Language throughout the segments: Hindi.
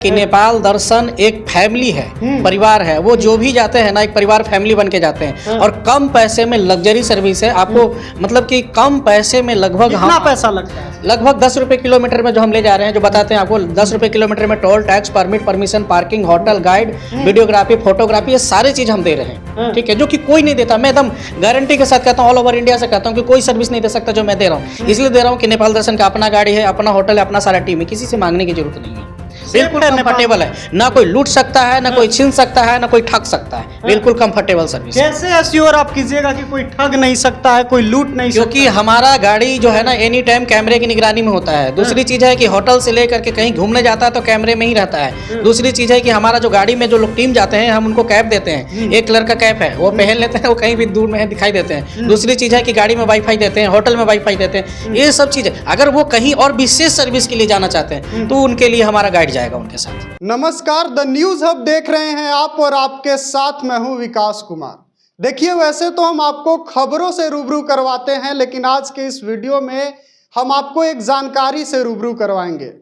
कि नेपाल दर्शन एक फैमिली है, परिवार है। वो जो भी जाते हैं ना, एक परिवार फैमिली बन के जाते हैं और कम पैसे में लग्जरी सर्विस है। आपको मतलब कि कम पैसे में लगभग कितना पैसा लगता है? लगभग 10 रुपये किलोमीटर में जो हम ले जा रहे हैं, जो बताते हैं आपको 10 रुपये किलोमीटर में toll tax, permit, permission, parking, hotel, guide, videography, photography, ये सारी चीज हम दे रहे हैं। ठीक है, जो कि कोई नहीं देता। मैं एकदम गारंटी के साथ कहता हूँ, ऑल ओवर इंडिया से कहता हूँ कि कोई सर्विस नहीं दे सकता जो मैं दे रहा हूँ। इसलिए दे रहा हूँ कि नेपाल दर्शन का अपना गाड़ी है, अपना होटल है, अपना सारा टीम है, किसी से मांगने की जरूरत नहीं है। बिल्कुल कंफर्टेबल है, ना कोई लूट सकता है, ना कोई छीन सकता है, ना कोई ठग सकता है। बिल्कुल कंफर्टेबल सर्विस। कैसे एश्योर आप कीजिएगा कि कोई ठग नहीं सकता है, कोई लूट नहीं सकता? क्योंकि हमारा गाड़ी जो है ना एनी टाइम कैमरे की निगरानी में होता है। दूसरी चीज है कि होटल से लेकर के कहीं घूमने जाता है तो कैमरे में ही रहता है। दूसरी चीज है कि हमारा जो गाड़ी में जो लोग टीम जाते हैं, हम उनको कैप देते हैं। एक कलर का कैप है, वो पहन लेते हैं, वो कहीं भी दूर में दिखाई देते हैं। दूसरी चीज है कि गाड़ी में वाईफाई देते हैं, होटल में वाईफाई देते हैं। ये सब चीजें अगर वो कहीं और विशेष सर्विस के लिए जाना चाहते हैं तो उनके लिए हमारा गाइड जाएगा उनके साथ। नमस्कार, द न्यूज हब देख रहे हैं आप और आपके साथ मैं हूं विकास कुमार। देखिए, वैसे तो हम आपको खबरों से रूबरू करवाते हैं, लेकिन आज के इस वीडियो में हम आपको एक जानकारी से रूबरू करवाएंगे।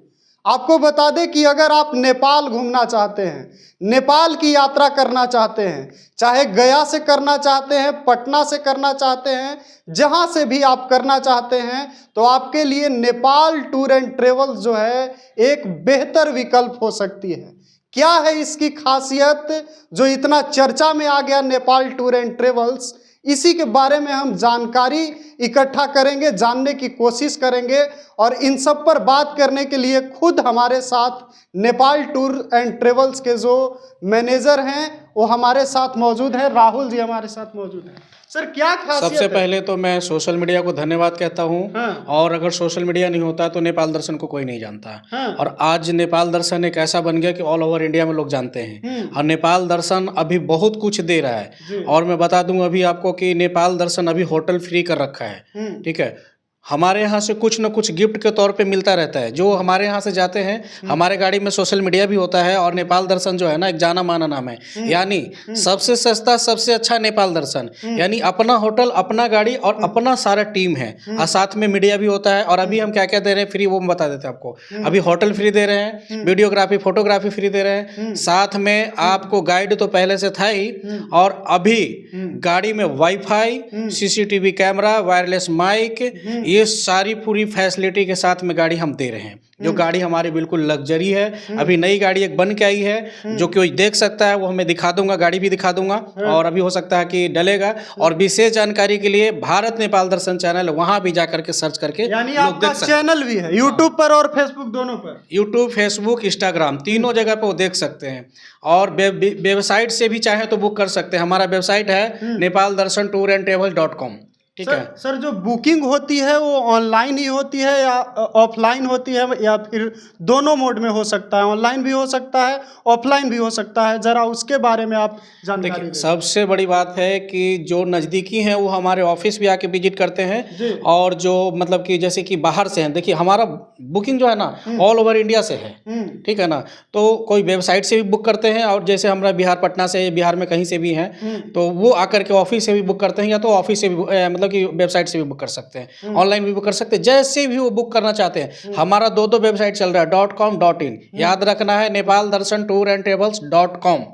आपको बता दें कि अगर आप नेपाल घूमना चाहते हैं, नेपाल की यात्रा करना चाहते हैं, चाहे गया से करना चाहते हैं, पटना से करना चाहते हैं, जहां से भी आप करना चाहते हैं, तो आपके लिए नेपाल टूर एंड ट्रेवल्स जो है एक बेहतर विकल्प हो सकती है। क्या है इसकी खासियत जो इतना चर्चा में आ गया नेपाल टूर एंड ट्रेवल्स, इसी के बारे में हम जानकारी इकट्ठा करेंगे, जानने की कोशिश करेंगे। और इन सब पर बात करने के लिए खुद हमारे साथ नेपाल टूर एंड ट्रेवल्स के जो मैनेजर हैं वो हमारे साथ मौजूद हैं। राहुल जी हमारे साथ मौजूद हैं। सर, क्या खासियत सबसे है? पहले तो मैं सोशल मीडिया को धन्यवाद कहता हूँ। हाँ। और अगर सोशल मीडिया नहीं होता तो नेपाल दर्शन को कोई नहीं जानता। हाँ। और आज नेपाल दर्शन एक ऐसा बन गया कि ऑल ओवर इंडिया में लोग जानते हैं। और नेपाल दर्शन अभी बहुत कुछ दे रहा है। और मैं बता दूं अभी आपको कि नेपाल दर्शन अभी होटल फ्री कर रखा है। ठीक है, हमारे यहाँ से कुछ न कुछ गिफ्ट के तौर पे मिलता रहता है। जो हमारे यहाँ से जाते हैं, हमारे गाड़ी में सोशल मीडिया भी होता है। और नेपाल दर्शन जो है ना एक जाना माना नाम है, यानी सबसे सस्ता सबसे अच्छा नेपाल दर्शन। यानी अपना होटल, अपना गाड़ी और अपना सारा टीम है, और साथ में मीडिया भी होता है। और अभी हम क्या क्या दे रहे हैं फ्री, वो हम बता देते हैं आपको। अभी होटल फ्री दे रहे हैं, वीडियोग्राफी, फोटोग्राफी फ्री दे रहे हैं, साथ में आपको गाइड तो पहले से था ही, और अभी गाड़ी में wifi, CCTV camera, wireless mike, ये सारी पूरी फैसिलिटी के साथ में गाड़ी हम दे रहे हैं। जो गाड़ी हमारी बिल्कुल लग्जरी है। अभी नई गाड़ी एक बन के आई है, जो कोई देख सकता है, वो हमें दिखा दूंगा, गाड़ी भी दिखा दूंगा। और अभी हो सकता है कि डलेगा। और विशेष जानकारी के लिए भारत नेपाल दर्शन चैनल, वहां भी जाकर के सर्च करके यानी आपका चैनल भी है यूट्यूब पर और फेसबुक दोनों पर? यूट्यूब, फेसबुक, इंस्टाग्राम तीनों जगह पे वो देख सकते हैं। और वेबसाइट से भी चाहे तो बुक कर सकते हैं। हमारा वेबसाइट है नेपाल दर्शन टूर एंड ट्रेवल.com। ठीक है सर, जो बुकिंग होती है वो ऑनलाइन ही होती है या ऑफलाइन होती है, या फिर दोनों मोड में हो सकता है? ऑनलाइन भी हो सकता है, ऑफलाइन भी हो सकता है। जरा उसके बारे में आप जानकारी दें। सबसे बड़ी बात है कि जो नज़दीकी हैं वो हमारे ऑफिस भी आके विजिट करते हैं। और जो मतलब कि जैसे कि बाहर से हैं, देखिए हमारा बुकिंग जो है ना ऑल ओवर इंडिया से है। ठीक है ना, तो कोई वेबसाइट से भी बुक करते हैं, और जैसे हमारा बिहार, पटना से, बिहार में कहीं से भी हैं तो वो आकर के ऑफिस से भी बुक करते हैं, या तो ऑफिस से भी मतलब कि वेबसाइट से भी बुक कर सकते हैं, ऑनलाइन भी बुक कर सकते हैं, जैसे भी वो बुक करना चाहते हैं। हमारा दो वेबसाइट चल रहा है, .com.in। याद रखना है नेपाल दर्शन टूर एंड ट्रेवल्स.com।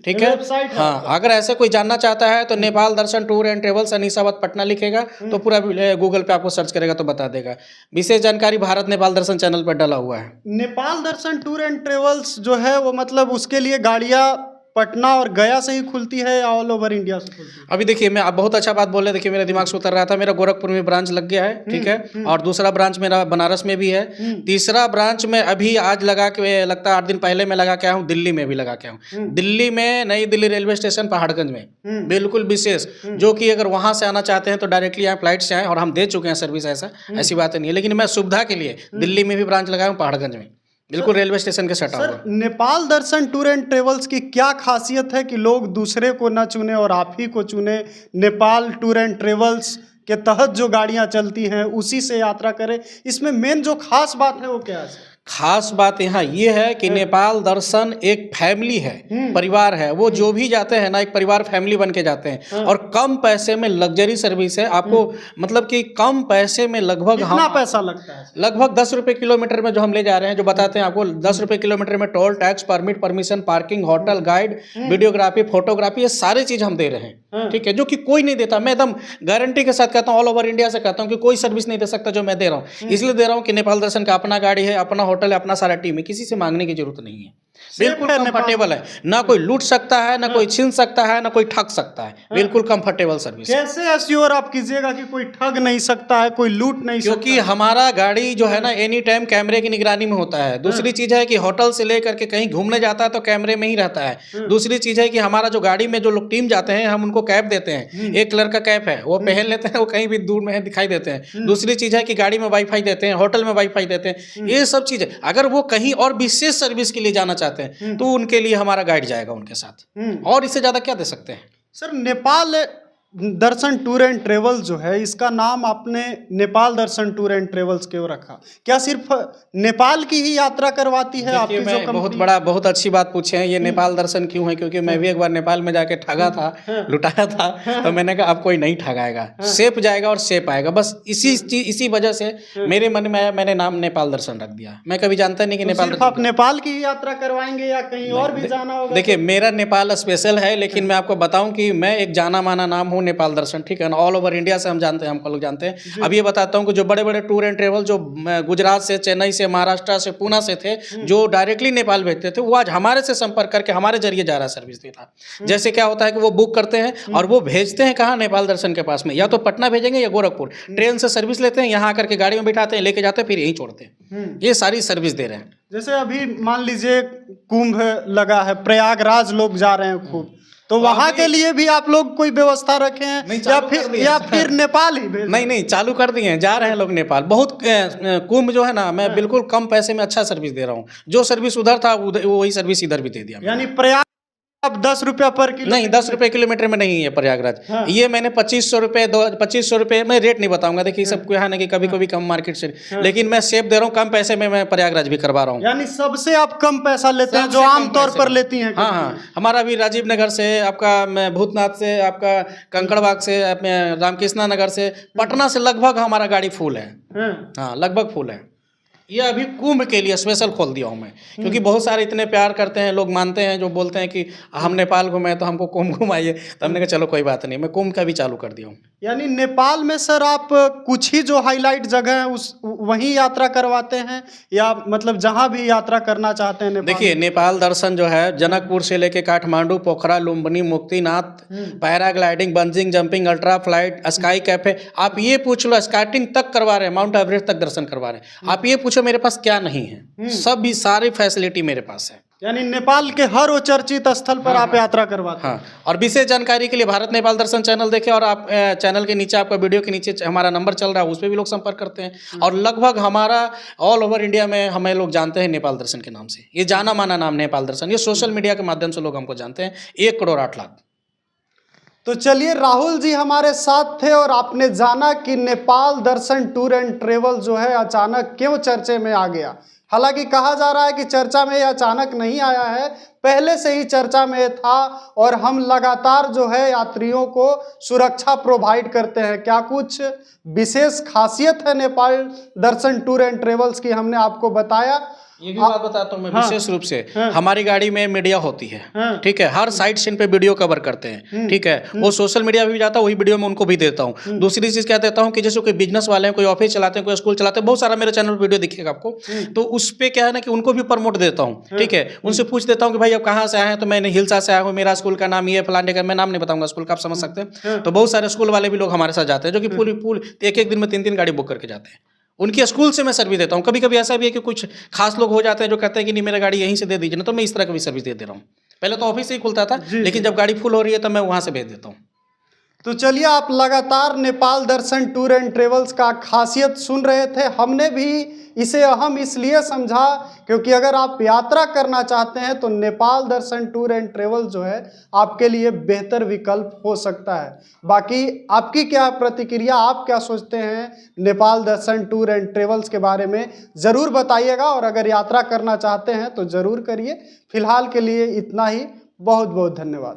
ठीक है, हाँ। अगर ऐसे कोई जानना चाहता है तो Nepal Darshan tour and travels Anisabad Patna लिखेगा तो पूरा गूगल पे आपको सर्च करेगा तो बता देगा। विशेष जानकारी भारत नेपाल दर्शन चैनल पर डाला हुआ है। Nepal Darshan tour and travels जो है वो मतलब उसके लिए गाड़ियाँ पटना और गया से ही खुलती है या ऑल ओवर इंडिया से खुलती है? अभी देखिए, मैं आप बहुत अच्छा बात बोले। देखिए मेरे दिमाग से उतर रहा था, मेरा गोरखपुर में ब्रांच लग गया है। ठीक है, और दूसरा ब्रांच मेरा बनारस में भी है। तीसरा ब्रांच में अभी आज लगा के, लगता है 8 दिन पहले मैं लगा के आया हूँ, दिल्ली में भी लगा के आया हूँ। दिल्ली में नई दिल्ली रेलवे स्टेशन पहाड़गंज में बिल्कुल विशेष, जो कि अगर वहां से आना चाहते हैं तो डायरेक्टली यहाँ फ्लाइट से आए, और हम दे चुके हैं सर्विस। ऐसी बात नहीं है, लेकिन मैं सुविधा के लिए दिल्ली में भी ब्रांच लगाया हूँ, पहाड़गंज में, बिल्कुल रेलवे स्टेशन के सटा हुआ। Nepal Darshan tour and travels की क्या खासियत है कि लोग दूसरे को न चुने और आप ही को चुने? नेपाल टूर एंड ट्रेवल्स के तहत जो गाड़ियां चलती हैं उसी से यात्रा करें। इसमें मेन जो खास बात है वो क्या है? खास बात यहाँ ये है कि नेपाल दर्शन एक फैमिली है, परिवार है। वो जो भी जाते हैं ना, एक परिवार फैमिली बन के जाते हैं और कम पैसे में लग्जरी सर्विस है आपको। मतलब कि कम पैसे में लगभग कितना पैसा लगता है? लगभग 10 रुपये किलोमीटर में जो हम ले जा रहे हैं, जो बताते हैं आपको 10 रुपये किलोमीटर में toll tax, permit, permission, parking, hotel, guide, videography, photography, ये सारी चीज हम दे रहे हैं। ठीक है, जो कि कोई नहीं देता। मैं एकदम गारंटी के साथ कहता हूँ, ऑल ओवर इंडिया से कहता हूँ कि कोई सर्विस नहीं दे सकता जो मैं दे रहा हूँ। इसलिए दे रहा हूँ कि नेपाल दर्शन का अपना गाड़ी है, अपना होटल है, अपना सारा टीम है, किसी से मांगने की जरूरत नहीं है। बिल्कुल कंफर्टेबल है, ना कोई लूट सकता है, ना कोई छीन सकता है, ना कोई ठग सकता है। बिल्कुल कंफर्टेबल सर्विस। कैसे एश्योर आप कीजिएगा कि कोई ठग नहीं सकता है, कोई लूट नहीं सकता? क्योंकि हमारा गाड़ी जो है ना एनी टाइम कैमरे की निगरानी में होता है। दूसरी चीज है कि होटल से लेकर के कहीं घूमने जाता है तो कैमरे में ही रहता है। दूसरी चीज है कि हमारा जो गाड़ी में जो लोग टीम जाते हैं, हम उनको कैप देते हैं, एक कलर का कैप है, वो पहन लेते हैं, वो कहीं भी दूर में दिखाई देते हैं। दूसरी चीज है कि गाड़ी में वाईफाई देते हैं, होटल में वाईफाई देते हैं। ये सब चीजें अगर वो कहीं और विशेष सर्विस के लिए जाना चाहते हैं तो उनके लिए हमारा गाइड जाएगा उनके साथ। और इससे ज्यादा क्या दे सकते हैं? Sir, Nepal Darshan tour and travels जो है, इसका नाम आपने Nepal Darshan tour and travels क्यों रखा? क्या सिर्फ नेपाल की ही यात्रा करवाती है आपकी जो कंपनी? बहुत अच्छी बात पूछे हैं। ये नेपाल दर्शन क्यों है? क्योंकि मैं भी एक बार नेपाल में जाके ठगा था, लुटाया था, तो मैंने कहा अब कोई नहीं ठगाएगा, सेफ जाएगा और सेफ आएगा। बस इसी वजह से मेरे मन में आया, मैंने नाम नेपाल दर्शन रख दिया। मैं कभी जानता नहीं कि नेपाल आप नेपाल की ही यात्रा करवाएंगे या कहीं और भी जाना होगा? देखिए, मेरा नेपाल स्पेशल है, लेकिन मैं आपको बताऊं कि मैं एक जाना माना नाम नेपाल दर्शन। ठीक है ना, ऑल ओवर इंडिया से हम जानते हैं, हम लोग जानते हैं। अब ये बताता हूँ कि जो बड़े बड़े टूर एंड ट्रेवल जो गुजरात से, चेन्नई से, महाराष्ट्र से, पुणे से थे, जो डायरेक्टली नेपाल भेजते थे, वो आज हमारे से संपर्क करके हमारे जरिए जा रहा सर्विस देता। जैसे क्या होता है कि वो बुक करते हैं और वो भेजते हैं कहाँ? नेपाल दर्शन के पास में, या तो पटना भेजेंगे या गोरखपुर। ट्रेन से सर्विस लेते हैं, यहाँ आकर के गाड़ी में बिठाते हैं, लेके जाते हैं, फिर यहीं छोड़ते हैं। ये सारी सर्विस दे रहे हैं। जैसे अभी मान लीजिए कुंभ लगा है, प्रयागराज लोग जा रहे हैं खूब, तो वहां के लिए भी आप लोग कोई व्यवस्था रखे हैं या फिर नेपाल ही भेज? नहीं, चालू कर दिए हैं, जा रहे हैं लोग नेपाल। बहुत कुंभ जो है ना, मैं बिल्कुल कम पैसे में अच्छा सर्विस दे रहा हूँ। जो सर्विस उधर था वही सर्विस इधर भी दे दिया। यानी प्रयाग अब 10 रुपया पर किलोमीटर? नहीं, 10 रुपये किलोमीटर में नहीं है प्रयागराज। ये मैंने 2500 रुपये में रेट नहीं बताऊंगा। देखिए, सबको यहाँ ना कि कभी कभी कम मार्केट से, लेकिन मैं सेफ दे रहा हूँ, कम पैसे में मैं प्रयागराज भी करवा रहा हूँ। यानी सबसे आप कम पैसा लेते हैं जो आमतौर पर लेती हैं? हाँ, हमारा भी राजीव नगर से, आपका भूतनाथ से, आपका कंकड़बाग से, रामकृष्णा नगर से, पटना से लगभग हमारा गाड़ी फुल है। हाँ, लगभग फुल है। ये अभी कुंभ के लिए स्पेशल खोल दिया हूँ मैं, क्योंकि बहुत सारे इतने प्यार करते हैं लोग, मानते हैं, जो बोलते हैं कि हम नेपाल घूमे तो हमको कुंभ घुमाइए। तो हमने कहा चलो कोई बात नहीं, मैं कुंभ का भी चालू कर दिया हूँ। यानी नेपाल में सर आप कुछ ही जो हाईलाइट जगह है वहीं यात्रा करवाते हैं, या मतलब जहाँ भी यात्रा करना चाहते हैं? देखिए, नेपाल दर्शन जो है जनकपुर से लेके Kathmandu, Pokhara, Lumbini, Muktinath, paragliding, bungee jumping, ultra flight, sky cafe, आप ये पूछ लो, स्काइटिंग तक करवा रहे हैं, माउंट एवरेस्ट तक दर्शन करवा रहे हैं। आप ये पूछो मेरे पास क्या नहीं है? सब भी सारी फैसिलिटी मेरे पास है। यानी नेपाल के हर वो चर्चित स्थल पर आप यात्रा करवाते हैं। और विशेष जानकारी के लिए भारत नेपाल दर्शन चैनल देखें, और आप चैनल के नीचे, आपका वीडियो के नीचे हमारा नंबर चल रहा है, उस पर भी लोग संपर्क करते हैं। और लगभग हमारा ऑल ओवर इंडिया में हमें लोग जानते हैं नेपाल दर्शन के नाम से। ये जाना माना नाम नेपाल दर्शन। ये सोशल मीडिया के माध्यम से लोग हमको जानते हैं। 1 करोड़ 8 लाख। तो चलिए, राहुल जी हमारे साथ थे और आपने जाना कि Nepal Darshan tour and travel जो है अचानक क्यों चर्चे में आ गया। हालांकि कहा जा रहा है कि चर्चा में अचानक नहीं आया है, पहले से ही चर्चा में था, और हम लगातार जो है यात्रियों को सुरक्षा प्रोवाइड करते हैं। क्या कुछ विशेष खासियत है Nepal Darshan tour and travels की, हमने आपको बताया। ये भी बात बताता हूँ मैं विशेष रूप से, हमारी गाड़ी में मीडिया होती है। ठीक है, हर साइड सीन पे वीडियो कवर करते हैं। ठीक है, वो सोशल मीडिया पे भी जाता है, वही वीडियो में उनको भी देता हूँ। दूसरी चीज क्या देता हूँ कि जैसे कोई बिजनेस वाले हैं, कोई ऑफिस चलाते हैं, कोई स्कूल चलाते हैं, बहुत सारा मेरे चैनल पर वीडियो दिखेगा आपको। तो उस पर क्या है ना कि उनको भी प्रमोट देता हूँ। ठीक है, उनसे पूछ देता हूँ कि भाई आप कहाँ से आए हैं? तो मैंने हिलसा से आया हूँ, मेरा स्कूल का नाम ये फलाने का, मैं नाम नहीं बताऊंगा स्कूल का, आप समझ सकते हैं। तो बहुत सारे स्कूल वाले भी लोग हमारे साथ जाते हैं, जो कि पूरी एक दिन में 3 गाड़ी बुक करके जाते हैं। उनके स्कूल से मैं सर्विस देता हूँ। कभी कभी ऐसा भी है कि कुछ खास लोग हो जाते हैं जो कहते हैं कि नहीं, मेरा गाड़ी यहीं से दे दीजिए ना, तो मैं इस तरह की भी सर्विस दे रहा हूँ। पहले तो ऑफिस से ही खुलता था, लेकिन जब गाड़ी फुल हो रही है तो मैं वहाँ से भेज देता हूँ। तो चलिए, आप लगातार Nepal Darshan tour and travels का खासियत सुन रहे थे। हमने भी इसे अहम इसलिए समझा क्योंकि अगर आप यात्रा करना चाहते हैं तो Nepal Darshan tour and travels जो है आपके लिए बेहतर विकल्प हो सकता है। बाकी आपकी क्या प्रतिक्रिया, आप क्या सोचते हैं Nepal Darshan tour and travels के बारे में, ज़रूर बताइएगा। और अगर यात्रा करना चाहते हैं तो ज़रूर करिए। फिलहाल के लिए इतना ही। बहुत बहुत धन्यवाद।